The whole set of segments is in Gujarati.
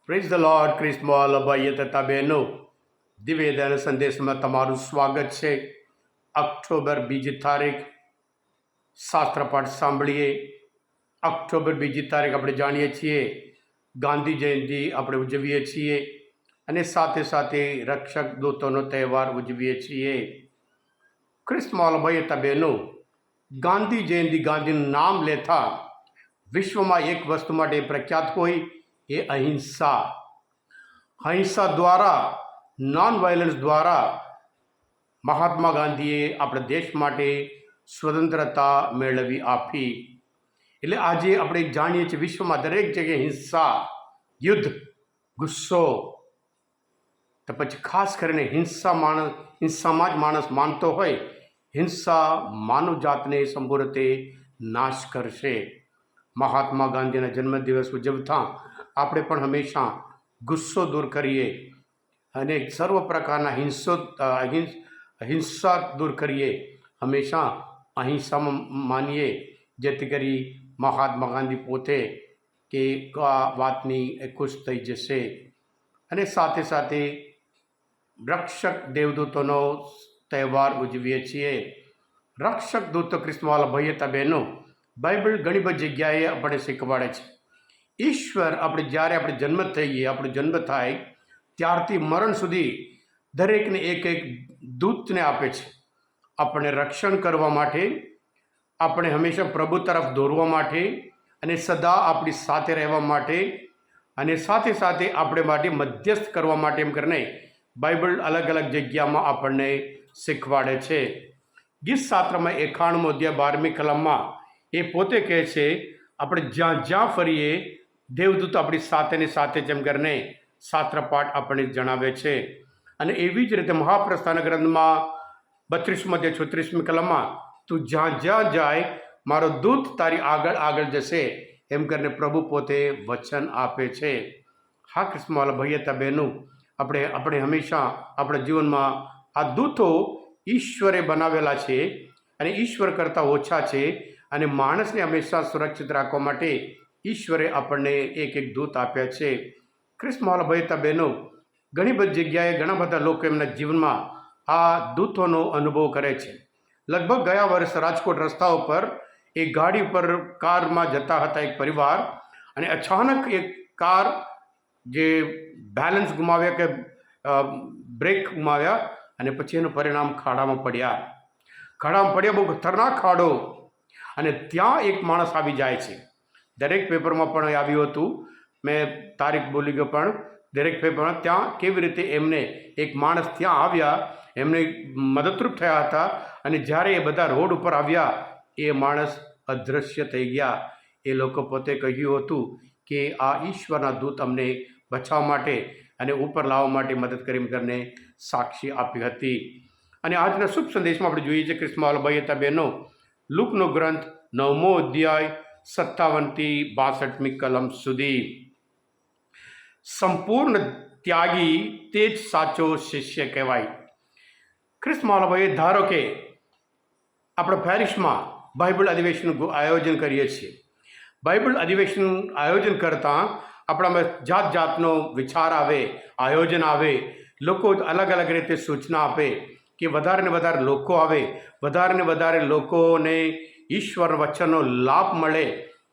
પ્રેઝ ધ લોર્ડ ક્રિસ્મોલ ભાઈએ તથા બહેનો દિવ્યદાન સંદેશમાં તમારું સ્વાગત છે. ઓક્ટોબર 2 શાસ્ત્રપાઠ સાંભળીએ. ઓક્ટોબર 2 આપણે જાણીએ છીએ ગાંધી જયંતિ આપણે ઉજવીએ છીએ અને સાથે સાથે રક્ષક દૂતોનો તહેવાર ઉજવીએ છીએ. ક્રિસ્મોલ ભાઈએ તથા બહેનો, ગાંધી જયંતિ ગાંધીનું નામ લેતા વિશ્વમાં એક વસ્તુ માટે પ્રખ્યાત હોય એ અહિંસા. અહિંસા દ્વારા, નોન વાયલન્સ દ્વારા મહાત્મા ગાંધીએ આપણા દેશ માટે સ્વતંત્રતા મેળવી આપી. એટલે આજે આપણે જાણીએ છીએ વિશ્વમાં દરેક જગ્યાએ હિંસા, યુદ્ધ, ગુસ્સો, તો પછી ખાસ કરીને હિંસામાં જ માણસ માનતો હોય. હિંસા માનવ જાતને સંપૂર્ણતે નાશ કરશે. મહાત્મા ગાંધીના જન્મદિવસ ઉજવતા આપણે પણ હંમેશા ગુસ્સો દૂર કરીએ અને સર્વ પ્રકારના હિંસા દૂર કરીએ. હંમેશા અહિંસામાં માનીએ, જેથી કરી મહાત્મા ગાંધી પોતે કે આ વાતની ખુશ થઈ જશે. અને સાથે સાથે રક્ષક દેવદૂતોનો તહેવાર ઉજવીએ છીએ. રક્ષક દૂતો ક્રિસ્મવાલા ભાઈએ તા બહેનો, બાઇબલ ઘણી બધી જગ્યાએ આપણે શીખવાડે છે. ઈશ્વર જ્યારે જન્મ થઈએ, આપણો જન્મ થાય ત્યારથી મરણ સુધી દરેકને એક એક દૂતને આપે છે. આપણને રક્ષણ કરવા માટે, આપણે હંમેશા પ્રભુ તરફ દોરવા માટે અને સદા આપણી સાથે રહેવા માટે અને સાથે સાથે આપણે માટે મધ્યસ્થ કરવા માટે એમ કરીને બાઇબલ અલગ અલગ જગ્યામાં આપણને શીખવાડે છે. ગીત શાસ્ત્રમાં 91 અધ્યાય 12મી કલમમાં એ પોતે કહે છે, આપણે જ્યાં જ્યાં ફરીએ દેવદૂત આપણી સાથેની સાથે જેમ કરીને શાસ્ત્રપાઠ આપણને જણાવે છે. અને એવી જ રીતે મહાપ્રસ્થાન ગ્રંથમાં 32 અધ્યાય 36મી કલમમાં, તું જ્યાં જ્યાં જાય મારો દૂત તારી આગળ આગળ જશે એમ કરીને પ્રભુ પોતે વચન આપે છે. હા ક્રિસ્મવાલા ભાઈએ તા બહેનો, આપણે હંમેશા આપણા જીવનમાં આ દૂતો ઈશ્વરે બનાવેલા છે અને ઈશ્વર કરતાં ઓછા છે. અને માણસને હંમેશા સુરક્ષિત રાખવા માટે ઈશ્વરે આપણને એક એક દૂત આપ્યા છે. ક્રિસ્મવાલા ભાઈ તા બહેનો, ઘણી બધી જગ્યાએ ઘણા બધા લોકો એમના જીવનમાં આ દૂતોનો અનુભવ કરે છે. લગભગ ગયા વર્ષ રાજકોટ રસ્તા ઉપર એક ગાડી ઉપર કારમાં જતા હતા એક પરિવાર, અને અચાનક એક કાર જે બેલેન્સ ગુમાવ્યા કે બ્રેક ગુમાવ્યા અને પછી એનું પરિણામ ખાડામાં પડ્યા. બહુ ખતરનાક ખાડો, અને ત્યાં એક માણસ આવી જાય છે. દરેક પેપરમાં પણ આવ્યું હતું, મેં તારીખ બોલી ગયો, પણ દરેક પેપરમાં ત્યાં કેવી રીતે એમને એક માણસ ત્યાં આવ્યા, એમને મદદરૂપ થયા હતા. અને જ્યારે એ બધા રોડ ઉપર આવ્યા એ માણસ અદૃશ્ય થઈ ગયા. એ લોકો પોતે કહ્યું હતું કે આ ઈશ્વરના દૂત અમને બચાવવા માટે અને ઉપર લાવવા માટે મદદ કરીને સાક્ષી આપી હતી. અને આજના શુભ સંદેશમાં આપણે જોઈએ છીએ ક્રિસ્મવાલા ભાઈએ તા બહેનો, લુકનો ગ્રંથ 9મો અધ્યાય 57થી 62મી કલમ સુધી. સંપૂર્ણ ત્યાગી તે જ સાચો શિષ્ય કહેવાય. ક્રિસ્મવાલા ભાઈએ, ધારો કે આપણે પેરિસમાં બાઇબલ અધિવેશનનું આયોજન કરીએ છીએ. બાઇબલ અધિવેશન આયોજન કરતાં આપણામાં જાત જાતનો વિચાર આવે, આયોજન આવે, લોકો અલગ અલગ રીતે સૂચના આપે કે વધારે ને વધારે લોકો આવે, વધારે ને વધારે લોકોને ઈશ્વર વચનનો લાભ મળે.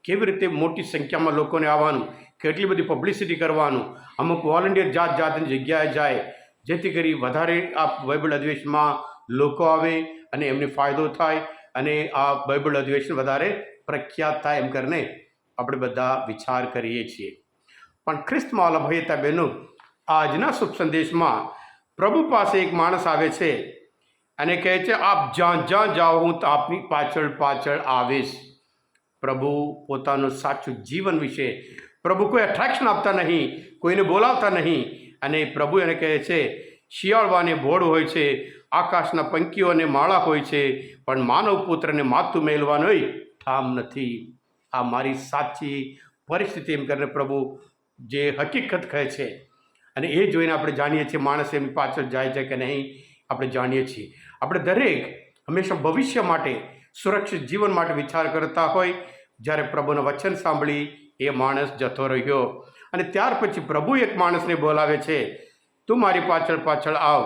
કેવી રીતે મોટી સંખ્યામાં લોકોને આવવાનું, કેટલી બધી પબ્લિસિટી કરવાનું, અમુક વોલન્ટિયર જાત જાતની જગ્યાએ જાય, જેથી કરી વધારે આ બાઇબલ અધિવેશનમાં લોકો આવે અને એમને ફાયદો થાય અને આ બાઇબલ અધિવેશન વધારે પ્રખ્યાત થાય એમ કરીને આપણે બધા વિચાર કરીએ છીએ. પણ ક્રિસ્મવાલા ભાઈ તા બહેનો, આજના શુભ સંદેશમાં પ્રભુ પાસે એક માણસ આવે છે અને કહે છે, આપ જ્યાં જ્યાં જાઓ હું તો આપની પાછળ પાછળ આવીશ. પ્રભુ પોતાનું સાચું જીવન વિશે, પ્રભુ કોઈ એટ્રેક્શન આપતા નહીં, કોઈને બોલાવતા નહીં. અને પ્રભુ એને કહે છે, શિયાળવાને ભોળ હોય છે, આકાશના પંખીઓને માળા હોય છે, પણ માનવ પુત્રને માથું મેલવાનું ઠામ નથી. આ મારી સાચી પરિસ્થિતિ એમ કરીને પ્રભુ જે હકીકત કહે છે. અને એ જોઈને આપણે જાણીએ છીએ માણસ એમની પાછળ જાય છે કે નહીં, આપણે જાણીએ છીએ. આપણે દરેક હંમેશા ભવિષ્ય માટે, સુરક્ષિત જીવન માટે વિચાર કરતા હોય. જ્યારે પ્રભુનું વચન સાંભળી એ માણસ જતો રહ્યો અને ત્યાર પછી પ્રભુ એક માણસને બોલાવે છે, તું મારી પાછળ પાછળ આવ.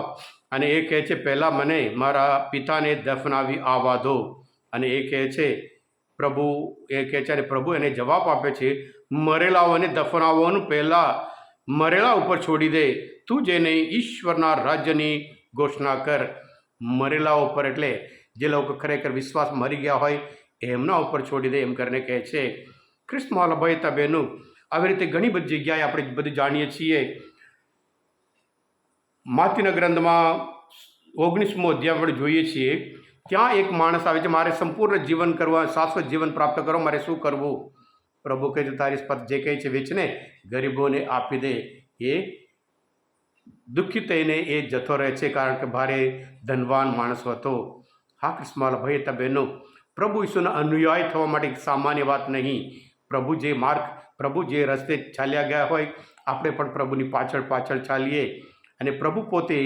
અને એ કહે છે, પહેલાં મને મારા પિતાને દફનાવી આવવા દો. અને એ કહે છે પ્રભુ એ કહે છે, અને પ્રભુ એને જવાબ આપે છે, મરેલાઓને દફનાવવાનું પહેલાં મરેલા ઉપર છોડી દે, તું જઈને ઈશ્વરના રાજ્યની ઘોષણા કર. મરેલા ઉપર એટલે જે લોકો ખરેખર વિશ્વાસ મરી ગયા હોય એમના ઉપર છોડી દે એમ કરીને કહે છે. ખ્રિસ્તમાં ભાઈ બહેનું, આવી રીતે ઘણી બધી જગ્યાએ આપણે બધું જાણીએ છીએ. માતીના ગ્રંથમાં 19મો અધ્યાય આપણે જોઈએ છીએ. ત્યાં એક માણસ આવે છે, મારે સંપૂર્ણ જીવન કરવા, શાશ્વત જીવન પ્રાપ્ત કરો, મારે શું કરવું? પ્રભુ કહે છે, તારી પાસે જે કહે છે વેચને ગરીબોને આપી દે. એ દુઃખી થઈને એ જતો રહે છે, કારણ કે ભારે ધનવાન માણસ હતો. હા કૃષ્ણ ભાઈ બહેનો, પ્રભુ ઈસુના અનુયાયી થવા માટે એક સામાન્ય વાત નહીં. પ્રભુ જે રસ્તે ચાલ્યા ગયા હોય, આપણે પણ પ્રભુની પાછળ પાછળ ચાલીએ. અને પ્રભુ પોતે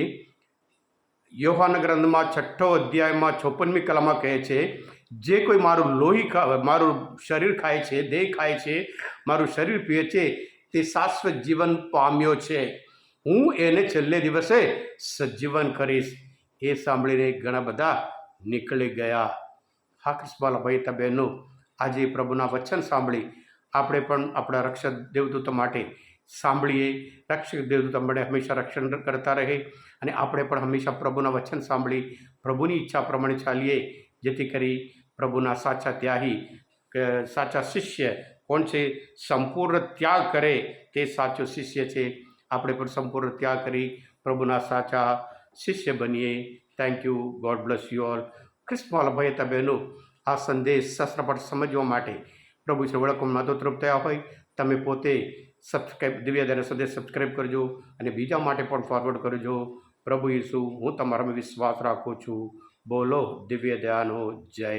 યોહાનના ગ્રંથમાં 6 અધ્યાયમાં 56મી કલામાં કહે છે, જે કોઈ મારું મારું શરીર ખાય છે, દેહ ખાય છે, મારું શરીર પીએ છે, તે શાશ્વત જીવન પામ્યો છે, હું એને છેલ્લે દિવસે સજીવન કરીશ. એ સાંભળીને ઘણા બધા નીકળી ગયા. હા કૃષ્ણ ભાઈ બહેનો, આજે પ્રભુના વચન સાંભળી આપણે પણ આપણા રક્ષક દેવદૂતો માટે સાંભળીએ. રક્ષક દેવદૂતો માટે હંમેશા રક્ષણ કરતા રહે, અને આપણે પણ હંમેશા પ્રભુના વચન સાંભળી પ્રભુની ઈચ્છા પ્રમાણે ચાલીએ, જેથી કરી પ્રભુના સાચા ત્યાગી, સાચા શિષ્ય કોણ છે? સંપૂર્ણ ત્યાગ કરે તે સાચો શિષ્ય છે. આપણે પણ સંપૂર્ણ ત્યાગ કરી પ્રભુના સાચા શિષ્ય બનીએ. Thank you. God bless you all. ખ્રિસ્તવાલા ભાઈ બહેનો, આ સંદેશ શાસ્ત્રપાઠ સમજવા માટે પ્રભુ શ્રી વળકોમાં મદદરૂપ થયા હોય, તમે પોતે દિવ્ય દયાનો સંદેશ સબસ્ક્રાઈબ કરજો અને બીજા માટે પણ ફોરવર્ડ કરજો. પ્રભુ ઈસુ, હું તમારામાં વિશ્વાસ રાખું છું. બોલો દિવ્ય દયાનો જય.